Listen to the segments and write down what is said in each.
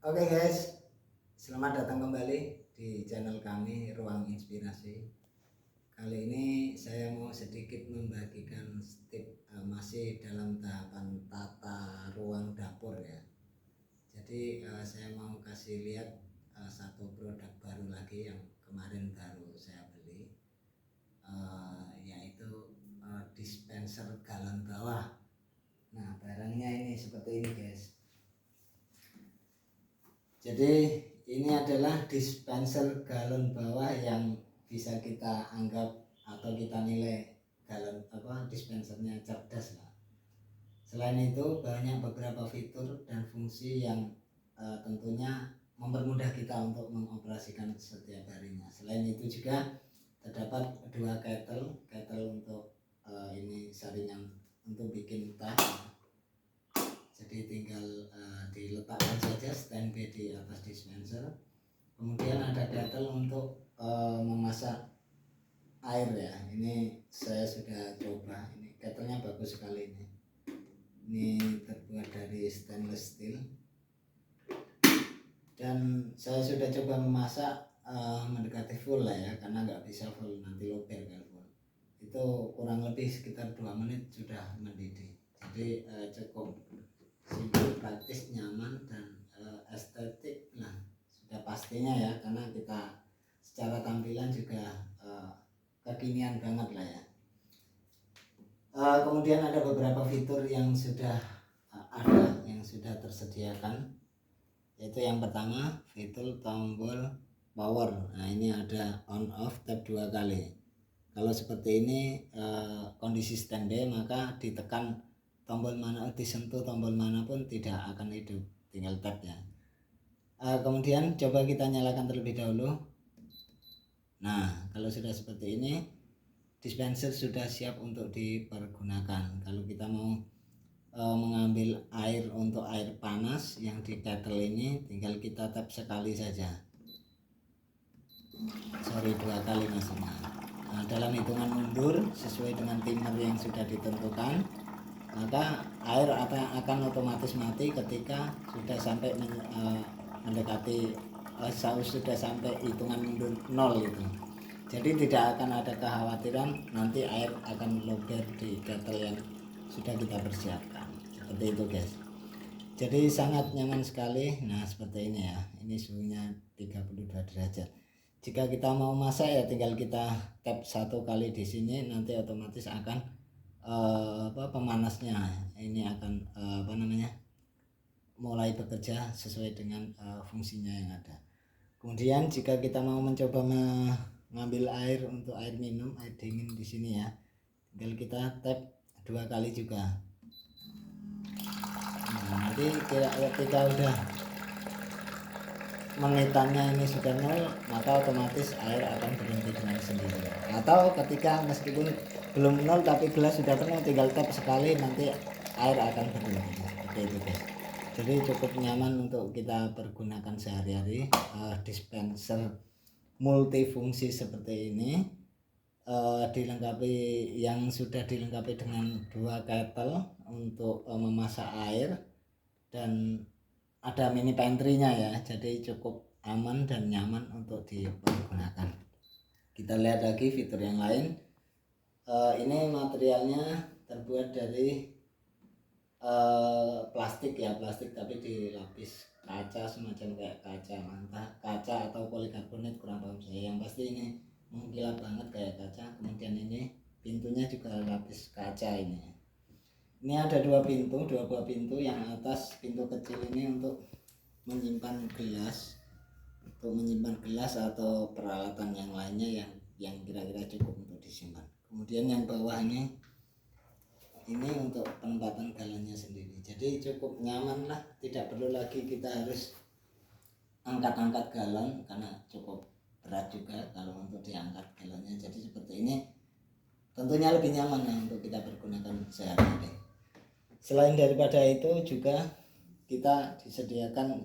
Oke guys, selamat datang kembali di channel kami Ruang Inspirasi. Kali ini saya mau sedikit membagikan tip masih dalam tahapan tata ruang dapur ya. Jadi saya mau kasih lihat satu produk baru lagi yang kemarin baru saya beli, yaitu dispenser galon bawah. Nah, barangnya ini seperti ini guys. Jadi ini adalah dispenser galon bawah yang bisa kita anggap atau kita nilai dispensernya cerdas lah. Selain itu banyak beberapa fitur dan fungsi yang tentunya mempermudah kita untuk mengoperasikan setiap harinya. Selain itu juga terdapat dua kettle untuk ini saringan untuk bikin teh. Jadi tinggal diletakkan saja standby di atas dispenser. Kemudian ada kettle untuk memasak air ya. Ini saya sudah coba. Ini kettlenya bagus sekali ini. Ini terbuat dari stainless steel. Dan saya sudah coba memasak mendekati full lah ya, karena nggak bisa full, nanti loper kalau full. Itu kurang lebih sekitar 2 menit sudah mendidih. Jadi cukup simpel, praktis, nyaman, dan estetik. Nah, sudah pastinya ya, karena kita secara tampilan juga kekinian banget lah ya. Kemudian ada beberapa fitur yang sudah yang sudah tersediakan, yaitu yang pertama fitur tombol power. Nah, ini ada on off tab 2 kali. Kalau seperti ini kondisi standby, maka ditekan tombol mana, disentuh tombol manapun tidak akan hidup, tinggal tap ya. Kemudian coba kita nyalakan terlebih dahulu. Nah, kalau sudah seperti ini, dispenser sudah siap untuk dipergunakan. Kalau kita mau mengambil air untuk air panas yang di kettle ini, tinggal kita tap sekali saja. Sorry, 2 kali maksudnya. Nah, dalam hitungan mundur sesuai dengan timer yang sudah ditentukan, maka air akan otomatis mati ketika sudah sampai mendekati sudah sampai hitungan mundur 0 itu. Jadi tidak akan ada kekhawatiran nanti air akan lober di kettle yang sudah kita persiapkan. Seperti itu guys. Jadi sangat nyaman sekali. Nah, seperti ini ya. Ini suhunya 32 derajat. Jika kita mau masak ya tinggal kita tap 1 kali di sini, nanti otomatis akan pemanasnya ini akan mulai bekerja sesuai dengan fungsinya yang ada. Kemudian jika kita mau mencoba mengambil air untuk air minum, air dingin di sini ya, tinggal kita tap 2 kali juga. Nah, nanti ketika udah menitannya ini sudah 0, maka otomatis air akan berhenti dengan sendiri. Atau ketika meskipun belum 0 tapi gelas sudah penuh, tinggal tap sekali, nanti air akan berhenti. Seperti itu guys. Jadi cukup nyaman untuk kita pergunakan sehari-hari. Dispenser multifungsi seperti ini, dilengkapi yang sudah dilengkapi dengan 2 kettle untuk memasak air, dan ada mini pantry-nya ya, jadi cukup aman dan nyaman untuk dipergunakan. Kita lihat lagi fitur yang lain. Ini materialnya terbuat dari plastik ya, plastik tapi dilapis kaca, semacam kayak kaca, entah kaca atau polikarbonat, kurang paham saya. Yang pasti ini mengkilap banget kayak kaca. Kemudian ini pintunya juga lapis kaca ini. Ini ada 2 buah pintu. Yang atas pintu kecil ini untuk menyimpan gelas, atau peralatan yang lainnya yang kira-kira cukup untuk disimpan. Kemudian yang bawah ini untuk penempatan galonnya sendiri. Jadi cukup nyaman lah, tidak perlu lagi kita harus angkat-angkat galon karena cukup berat juga kalau untuk diangkat galonnya. Jadi seperti ini tentunya lebih nyaman lah untuk kita pergunakan sehari-hari. Selain daripada itu juga kita disediakan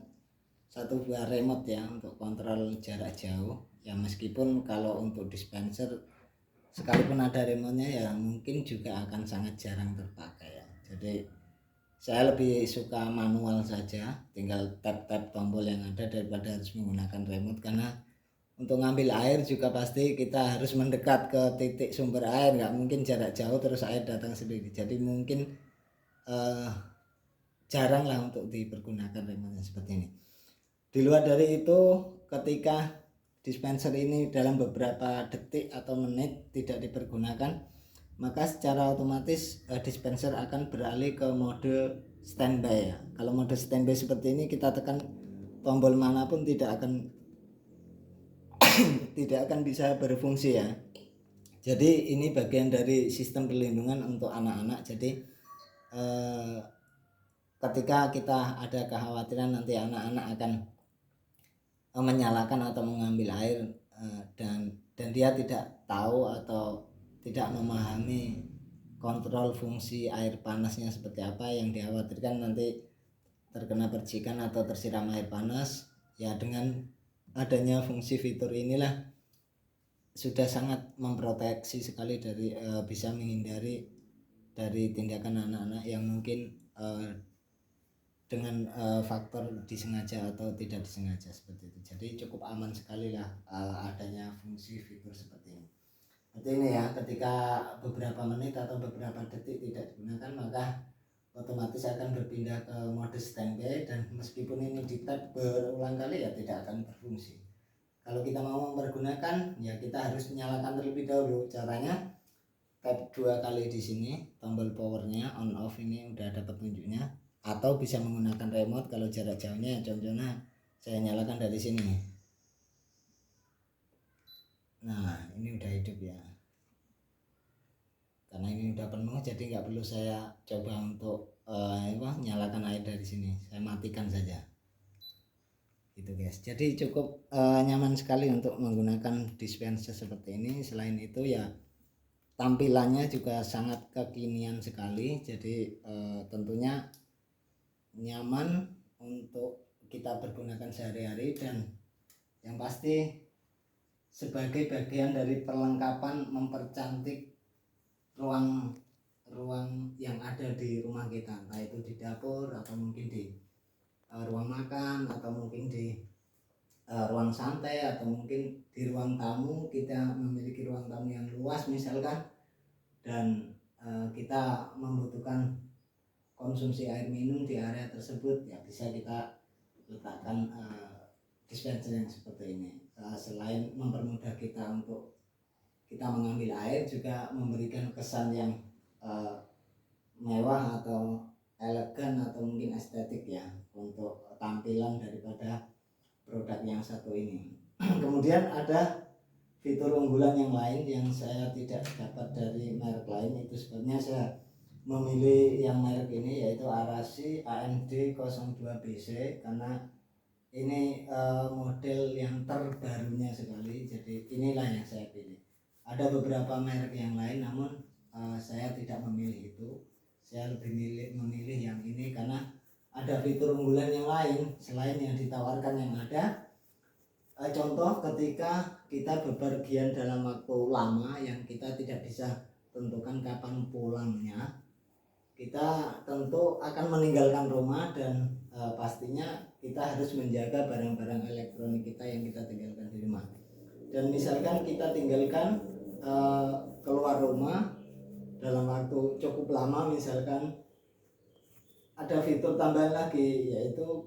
1 buah remote ya untuk kontrol jarak jauh ya. Meskipun kalau untuk dispenser sekalipun ada remote-nya ya mungkin juga akan sangat jarang terpakai ya. Jadi Saya lebih suka manual saja, tinggal tap-tap tombol yang ada daripada harus menggunakan remote, karena untuk ngambil air juga pasti kita harus mendekat ke titik sumber air, nggak mungkin jarak jauh terus air datang sendiri. Jadi mungkin eh, jarang lah untuk dipergunakan remote seperti ini. Di luar dari itu, ketika dispenser ini dalam beberapa detik atau menit tidak dipergunakan, maka secara otomatis dispenser akan beralih ke mode standby ya. Kalau mode standby seperti ini, kita tekan tombol manapun tidak akan bisa berfungsi ya. Jadi ini bagian dari sistem perlindungan untuk anak-anak. Jadi ketika kita ada kekhawatiran nanti anak-anak akan menyalakan atau mengambil air dan dia tidak tahu atau tidak memahami kontrol fungsi air panasnya seperti apa, yang dikhawatirkan nanti terkena percikan atau tersiram air panas ya. Dengan adanya fungsi fitur inilah sudah sangat memproteksi sekali dari bisa menghindari dari tindakan anak-anak yang mungkin dengan faktor disengaja atau tidak disengaja seperti itu. Jadi cukup aman sekali lah adanya fungsi fitur seperti ini. Seperti ini ya, ketika beberapa menit atau beberapa detik tidak digunakan, maka otomatis akan berpindah ke mode standby, dan meskipun ini di tap berulang kali ya tidak akan berfungsi. Kalau kita mau mempergunakan ya kita harus menyalakan terlebih dahulu. Caranya tap 2 kali di sini, tombol powernya on off ini udah ada petunjuknya, atau bisa menggunakan remote. Kalau jarak jauhnya contohnya saya nyalakan dari sini. Nah ini udah hidup ya, karena ini udah penuh jadi nggak perlu saya coba untuk nyalakan air dari sini, saya matikan saja gitu guys. Jadi cukup nyaman sekali untuk menggunakan dispenser seperti ini. Selain itu ya tampilannya juga sangat kekinian sekali, jadi tentunya nyaman untuk kita pergunakan sehari-hari, dan yang pasti sebagai bagian dari perlengkapan mempercantik ruang yang ada di rumah kita, entah itu di dapur atau mungkin di ruang makan atau mungkin di ruang santai atau mungkin di ruang tamu. Kita memiliki ruang tamu yang luas misalkan, dan kita membutuhkan konsumsi air minum di area tersebut ya, bisa kita letakkan dispenser yang seperti ini. Selain mempermudah kita untuk kita mengambil air, juga memberikan kesan yang mewah atau elegan atau mungkin estetik ya untuk tampilan daripada produk yang satu ini. Kemudian ada fitur unggulan yang lain yang saya tidak dapat dari merek lain, itu sebabnya saya memilih yang merek ini, yaitu Arashi AMD 02BC, karena ini model yang terbarunya sekali. Jadi inilah yang saya pilih. Ada beberapa merek yang lain, namun saya tidak memilih itu. Saya lebih memilih yang ini karena ada fitur unggulan yang lain selain yang ditawarkan yang ada. Contoh ketika kita bepergian dalam waktu lama yang kita tidak bisa tentukan kapan pulangnya, kita tentu akan meninggalkan rumah, dan pastinya kita harus menjaga barang-barang elektronik kita yang kita tinggalkan di rumah. Dan misalkan kita tinggalkan keluar rumah dalam waktu cukup lama, misalkan ada fitur tambahan lagi, yaitu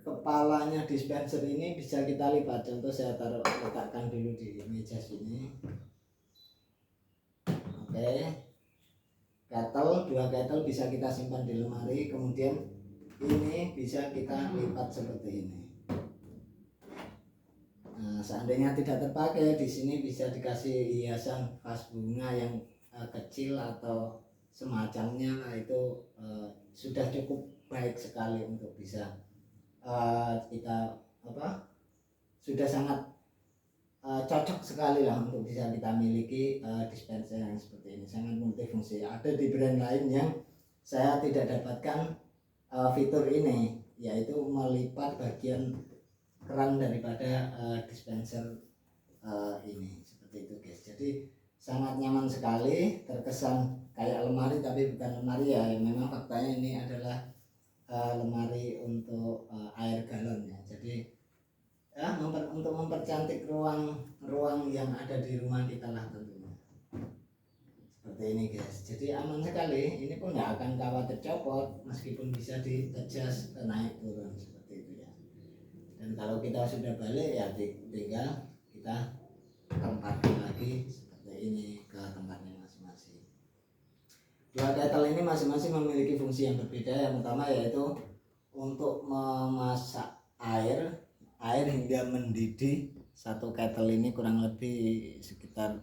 kepalanya dispenser ini bisa kita lipat. Contoh saya letakkan dulu di meja sini. Oke, kettle, 2 kettle bisa kita simpan di lemari, kemudian ini bisa kita lipat seperti ini. Nah, seandainya tidak terpakai, di sini bisa dikasih hiasan vas bunga yang kecil atau semacamnya. Nah, itu sudah cukup baik sekali untuk bisa kita sudah sangat cocok sekali lah untuk bisa kita miliki dispenser yang seperti ini. Sangat multifungsi. Ada di brand lain yang saya tidak dapatkan fitur ini, yaitu melipat bagian keran daripada dispenser ini seperti itu guys. Jadi sangat nyaman sekali, terkesan kayak lemari tapi bukan lemari ya. Memang faktanya ini adalah lemari untuk air galon ya. Jadi ya untuk mempercantik ruang yang ada di rumah kita lah tentunya. Seperti ini guys. Jadi aman sekali. Ini pun nggak akan khawatir copot meskipun bisa di-adjust naik turun seperti itu ya. Dan kalau kita sudah balik ya tinggal kita tempatkan lagi seperti ini ke tempatnya masing-masing. Dua kettle ini masing-masing memiliki fungsi yang berbeda. Yang pertama yaitu untuk memasak air hingga mendidih. Satu kettle ini kurang lebih sekitar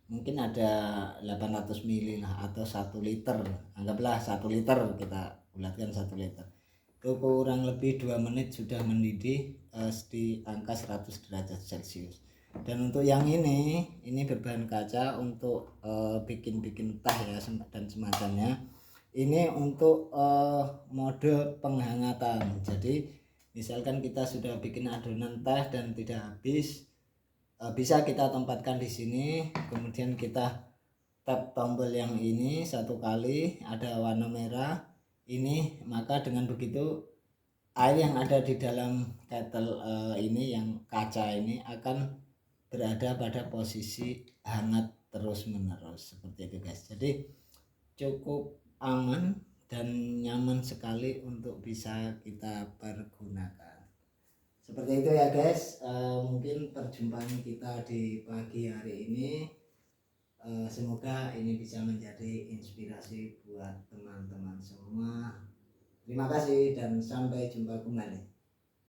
mungkin ada 800 ml lah, atau 1 liter. Anggaplah 1 liter, kita bulatkan 1 liter. Itu kurang lebih 2 menit sudah mendidih di angka 100 derajat Celcius. Dan untuk yang ini berbahan kaca untuk bikin teh ya dan semacamnya. Ini untuk mode penghangatan. Jadi misalkan kita sudah bikin adonan teh dan tidak habis, bisa kita tempatkan di sini, kemudian kita tap tombol yang ini 1 kali, ada warna merah ini, maka dengan begitu air yang ada di dalam kettle ini yang kaca ini akan berada pada posisi hangat terus menerus seperti itu guys. Jadi cukup aman dan nyaman sekali untuk bisa kita pergunakan. Seperti itu ya guys. Mungkin perjumpaan kita di pagi hari ini, semoga ini bisa menjadi inspirasi buat teman-teman semua. Terima kasih dan sampai jumpa kembali.